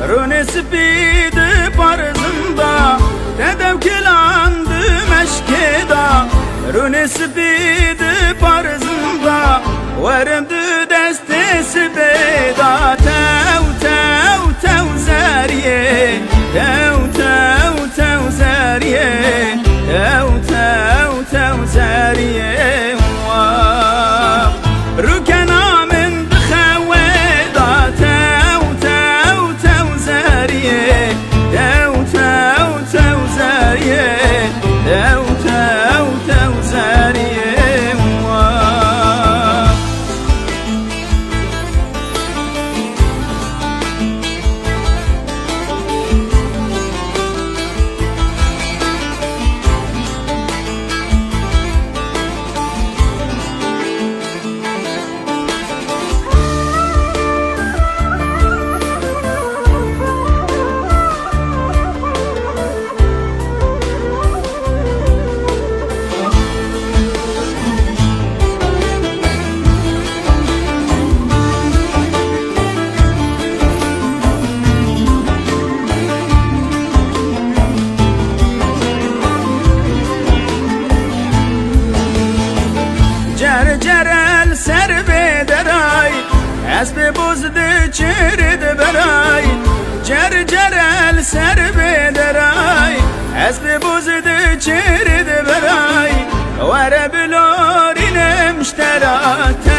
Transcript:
Rune spidi parzında Dedem kilandı meşkeda Rune spidi parzında Varımdı destesi beda Tev tev tev zeriye Tev tev tev zeriye Tev tev tev zeriye Rükena min bixeveda Tev tev tev zeriye Tev tev tev zeriye Tev tev tev zeriye Cercerel serbe deray Esbe bozdu çirdi beray Cercerel serbe deray Esbe bozdu çirdi beray Vere bilorine müşterat